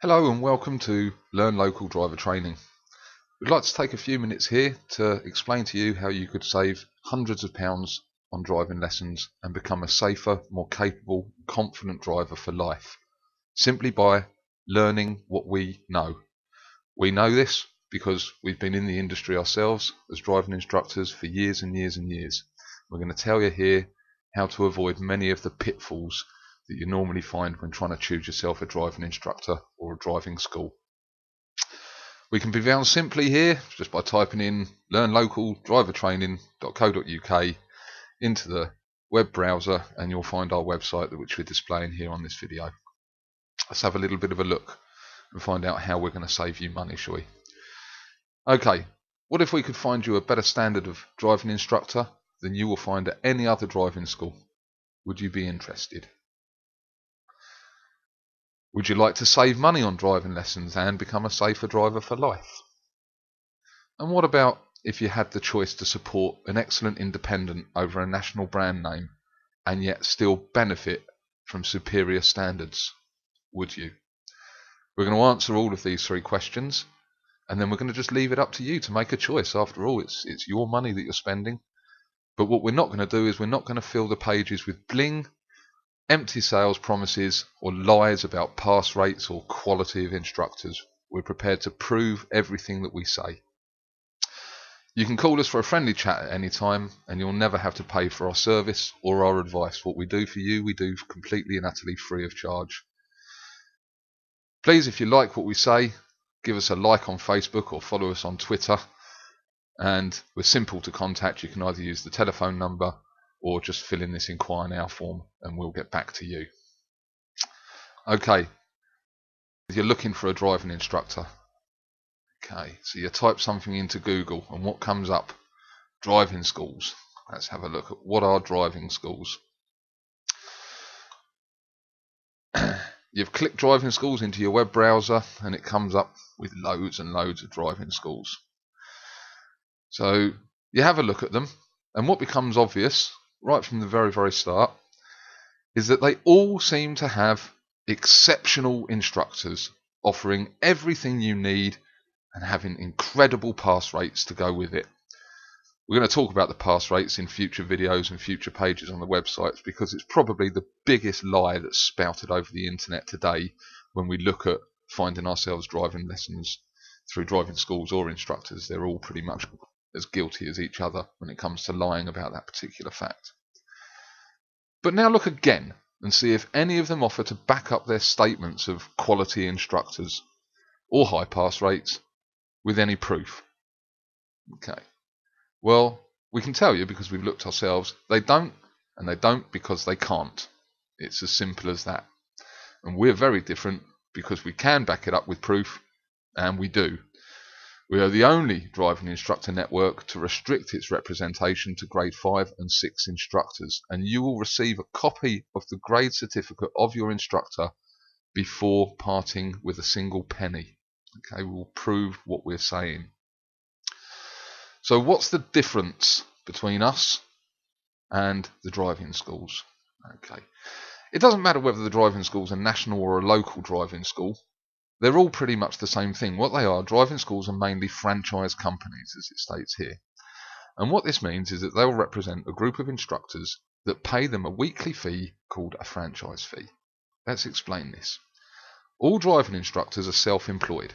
Hello and welcome to Learn Local Driver Training. We'd like to take a few minutes here to explain to you how you could save hundreds of pounds on driving lessons and become a safer, more capable, confident driver for life, simply by learning what we know. We know this because we've been in the industry ourselves as driving instructors for years and years and years. We're going to tell you here how to avoid many of the pitfalls that you normally find when trying to choose yourself a driving instructor or a driving school. We can be found simply here just by typing in learnlocaldrivertraining.co.uk into the web browser, and you'll find our website which we're displaying here on this video. Let's have a little bit of a look and find out how we're going to save you money, shall we? Okay, what if we could find you a better standard of driving instructor than you will find at any other driving school? Would you be interested? Would you like to save money on driving lessons and become a safer driver for life? And what about if you had the choice to support an excellent independent over a national brand name and yet still benefit from superior standards? Would you? We're going to answer all of these three questions, and then we're going to just leave it up to you to make a choice. After all, it's your money that you're spending. But what we're not going to do is we're not going to fill the pages with bling, empty sales promises, or lies about pass rates or quality of instructors. We're prepared to prove everything that we say. You can call us for a friendly chat at any time, and you'll never have to pay for our service or our advice. What we do for you, we do completely and utterly free of charge. Please, if you like what we say, give us a like on Facebook or follow us on Twitter. And we're simple to contact. You can either use the telephone number or just fill in this inquire now form and we'll get back to you. Okay, you're looking for a driving instructor. Okay, so you type something into Google and what comes up? Driving schools. Let's have a look at what are driving schools. You've clicked driving schools into your web browser and it comes up with loads and loads of driving schools. So you have a look at them, and what becomes obvious right from the very start is that they all seem to have exceptional instructors offering everything you need and having incredible pass rates to go with it. We're going to talk about the pass rates in future videos and future pages on the websites because it's probably the biggest lie that's spouted over the internet today when we look at finding ourselves driving lessons through driving schools or instructors. They're all pretty much as guilty as each other when it comes to lying about that particular fact. But now look again and see if any of them offer to back up their statements of quality instructors or high pass rates with any proof. Okay. Well, we can tell you because we've looked ourselves, they don't, and they don't because they can't. It's as simple as that. And we're very different because we can back it up with proof, and we do. We are the only driving instructor network to restrict its representation to grade 5 and 6 instructors, and you will receive a copy of the grade certificate of your instructor before parting with a single penny. Okay, we will prove what we're saying. So what's the difference between us and the driving schools? Okay, it doesn't matter whether the driving school's a national or a local driving school. They're all pretty much the same thing. What they are, driving schools are mainly franchise companies, as it states here. And what this means is that they'll represent a group of instructors that pay them a weekly fee called a franchise fee. Let's explain this. All driving instructors are self-employed.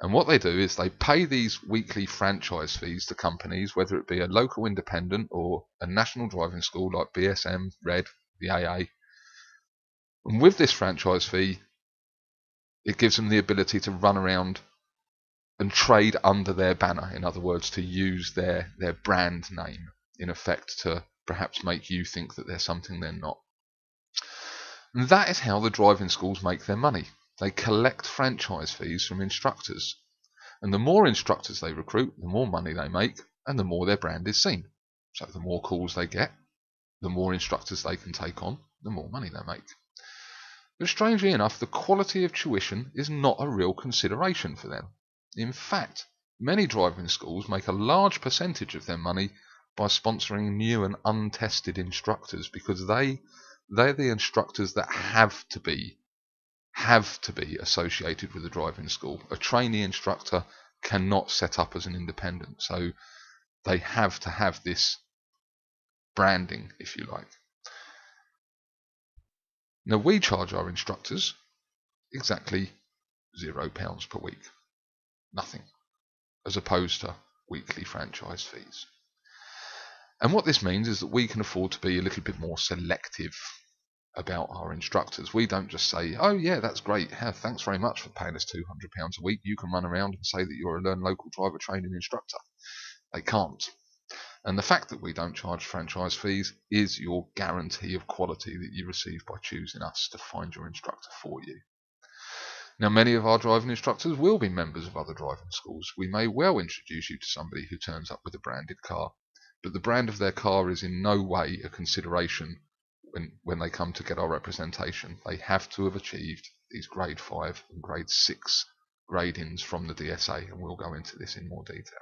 And what they do is they pay these weekly franchise fees to companies, whether it be a local independent or a national driving school like BSM, RED, the AA. And with this franchise fee, it gives them the ability to run around and trade under their banner. In other words, to use their brand name, in effect, to perhaps make you think that they're something they're not. And that is how the driving schools make their money. They collect franchise fees from instructors. And the more instructors they recruit, the more money they make, and the more their brand is seen. So the more calls they get, the more instructors they can take on, the more money they make. But strangely enough, the quality of tuition is not a real consideration for them. In fact, many driving schools make a large percentage of their money by sponsoring new and untested instructors because they're the instructors that have to be have to be associated with a driving school. A trainee instructor cannot set up as an independent, so they have to have this branding, if you like. Now, we charge our instructors exactly £0 per week, nothing, as opposed to weekly franchise fees. And what this means is that we can afford to be a little bit more selective about our instructors. We don't just say, oh yeah, that's great, thanks very much for paying us £200 a week, you can run around and say that you're a Learn Local driver training instructor. They can't. And the fact that we don't charge franchise fees is your guarantee of quality that you receive by choosing us to find your instructor for you. Now, many of our driving instructors will be members of other driving schools. We may well introduce you to somebody who turns up with a branded car, but the brand of their car is in no way a consideration when they come to get our representation. They have to have achieved these grade 5 and grade 6 gradings from the DSA, and we'll go into this in more detail.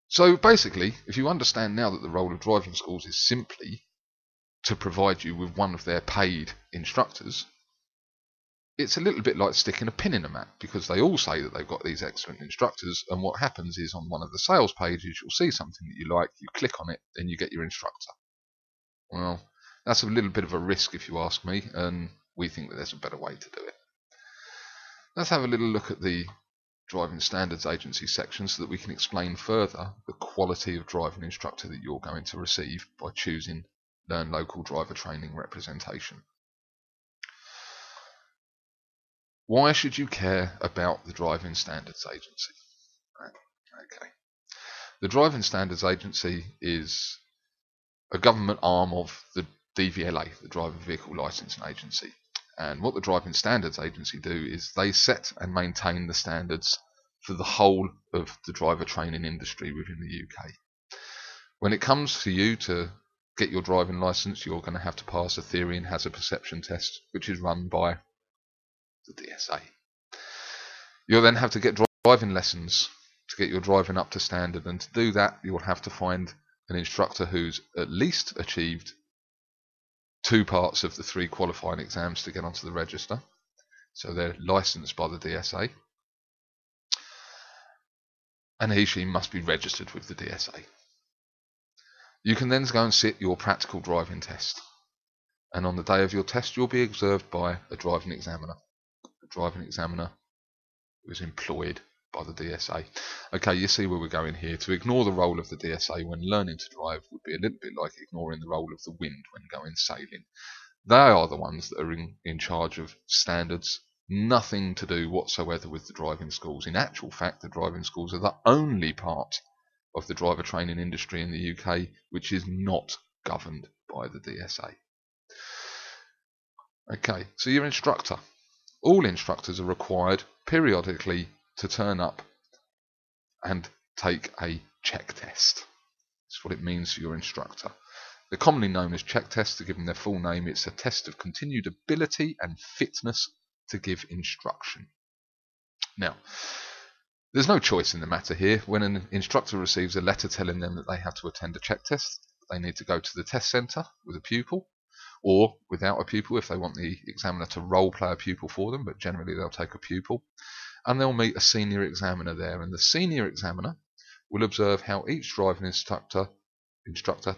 So basically, if you understand now that the role of driving schools is simply to provide you with one of their paid instructors, it's a little bit like sticking a pin in a map, because they all say that they've got these excellent instructors, and what happens is on one of the sales pages you'll see something that you like, you click on it, and you get your instructor. Well, that's a little bit of a risk if you ask me, and we think that there's a better way to do it. Let's have a little look at the Driving Standards Agency section so that we can explain further the quality of driving instructor that you're going to receive by choosing Learn Local driver training representation. Why should you care about the Driving Standards Agency? Okay. The Driving Standards Agency is a government arm of the DVLA, the Driver Vehicle Licensing Agency. And what the Driving Standards Agency do is they set and maintain the standards for the whole of the driver training industry within the UK. When it comes to you to get your driving licence, you're going to have to pass a theory and hazard perception test, which is run by the DSA. You'll then have to get driving lessons to get your driving up to standard, and to do that you'll have to find an instructor who's at least achieved 2 parts of the 3 qualifying exams to get onto the register, so they're licensed by the DSA, and she must be registered with the DSA. You can then go and sit your practical driving test, and on the day of your test you'll be observed by a driving examiner who is employed by the DSA. Okay, you see where we're going here. To ignore the role of the DSA when learning to drive would be a little bit like ignoring the role of the wind when going sailing. They are the ones that are in charge of standards, nothing to do whatsoever with the driving schools. In actual fact, the driving schools are the only part of the driver training industry in the UK which is not governed by the DSA. Okay, so your instructor. All instructors are required periodically to turn up and take a check test. That's what it means for your instructor. They're commonly known as check tests. To give them their full name, it's a test of continued ability and fitness to give instruction. Now, there's no choice in the matter here. When an instructor receives a letter telling them that they have to attend a check test, they need to go to the test centre with a pupil, or without a pupil if they want the examiner to role play a pupil for them, but generally they'll take a pupil, and they'll meet a senior examiner there, and the senior examiner will observe how each driving instructor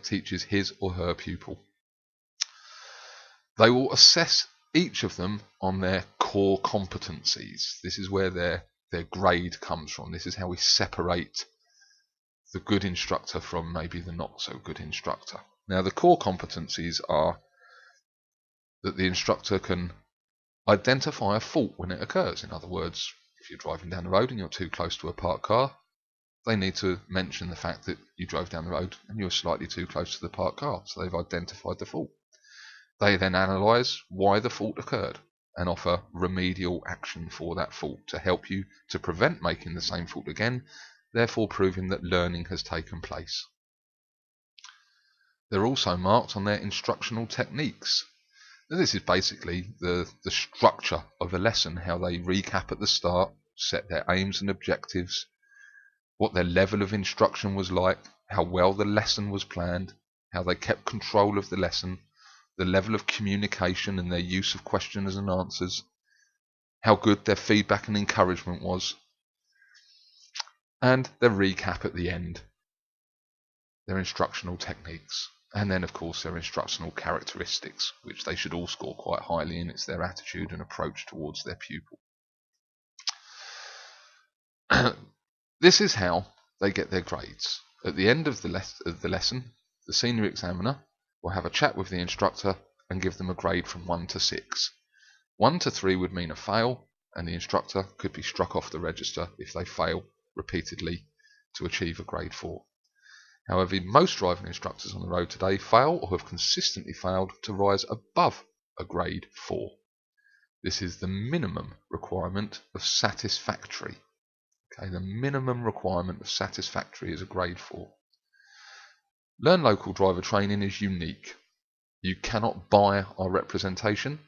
teaches his or her pupil. They will assess each of them on their core competencies. This is where their grade comes from. This is how we separate the good instructor from maybe the not so good instructor. Now, the core competencies are that the instructor can identify a fault when it occurs. In other words, if you're driving down the road and you're too close to a parked car, they need to mention the fact that you drove down the road and you were slightly too close to the parked car, so they've identified the fault. They then analyse why the fault occurred and offer remedial action for that fault to help you to prevent making the same fault again, therefore proving that learning has taken place. They're also marked on their instructional techniques. Now, this is basically the structure of a lesson, how they recap at the start, set their aims and objectives, what their level of instruction was like, how well the lesson was planned, how they kept control of the lesson, the level of communication and their use of questions and answers, how good their feedback and encouragement was, and their recap at the end, their instructional techniques, and then of course their instructional characteristics, which they should all score quite highly in. It's their attitude and approach towards their pupil. This is how they get their grades. At the end of the lesson, the senior examiner will have a chat with the instructor and give them a grade from 1 to 6. 1 to 3 would mean a fail, and the instructor could be struck off the register if they fail repeatedly to achieve a grade 4. However, most driving instructors on the road today fail or have consistently failed to rise above a grade 4. This is the minimum requirement of satisfactory. Okay, the minimum requirement of satisfactory is a grade 4. Learn Local driver training is unique. You cannot buy our representation.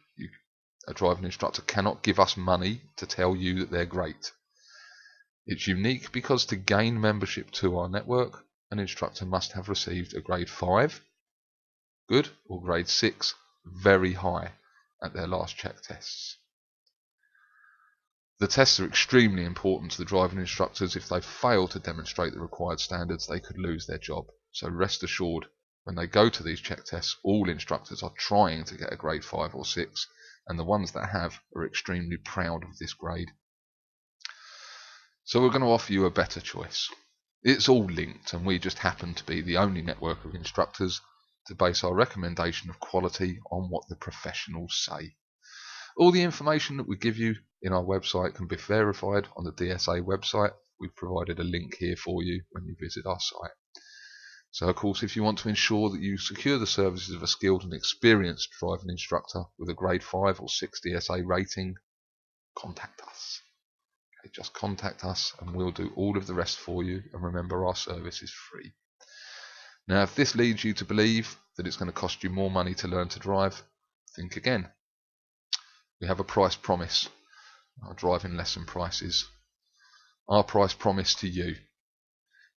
A driving instructor cannot give us money to tell you that they're great. It's unique because to gain membership to our network, an instructor must have received a grade 5, good, or grade 6, very high, at their last check tests. The tests are extremely important to the driving instructors. If they fail to demonstrate the required standards, they could lose their job. So rest assured, when they go to these check tests, all instructors are trying to get a grade 5 or 6, and the ones that have are extremely proud of this grade. So we're going to offer you a better choice. It's all linked, and we just happen to be the only network of instructors to base our recommendation of quality on what the professionals say. All the information that we give you in our website can be verified on the DSA website. We've provided a link here for you when you visit our site. So of course, if you want to ensure that you secure the services of a skilled and experienced driving instructor with a grade 5 or 6 DSA rating, contact us. Okay, just contact us and we'll do all of the rest for you, and remember, our service is free. Now, if this leads you to believe that it's going to cost you more money to learn to drive, think again. We have a price promise. Our driving lesson prices. Our price promise to you.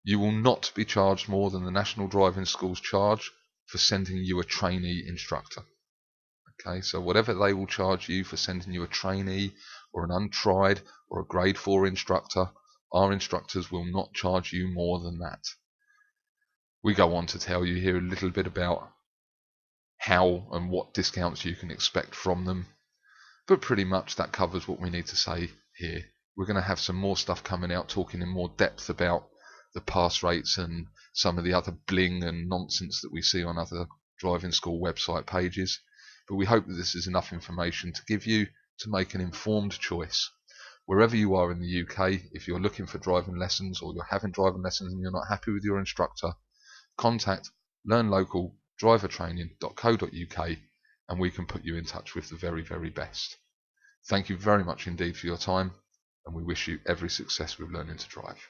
You will not be charged more than the National Driving Schools charge for sending you a trainee instructor. Okay, so whatever they will charge you for sending you a trainee or an untried or a grade 4 instructor, our instructors will not charge you more than that. We go on to tell you here a little bit about how and what discounts you can expect from them, but pretty much that covers what we need to say here. We're going to have some more stuff coming out talking in more depth about the pass rates and some of the other bling and nonsense that we see on other driving school website pages. But we hope that this is enough information to give you to make an informed choice. Wherever you are in the UK, if you're looking for driving lessons or you're having driving lessons and you're not happy with your instructor, contact learnlocaldrivertraining.co.uk and we can put you in touch with the very, very best. Thank you very much indeed for your time, and we wish you every success with learning to drive.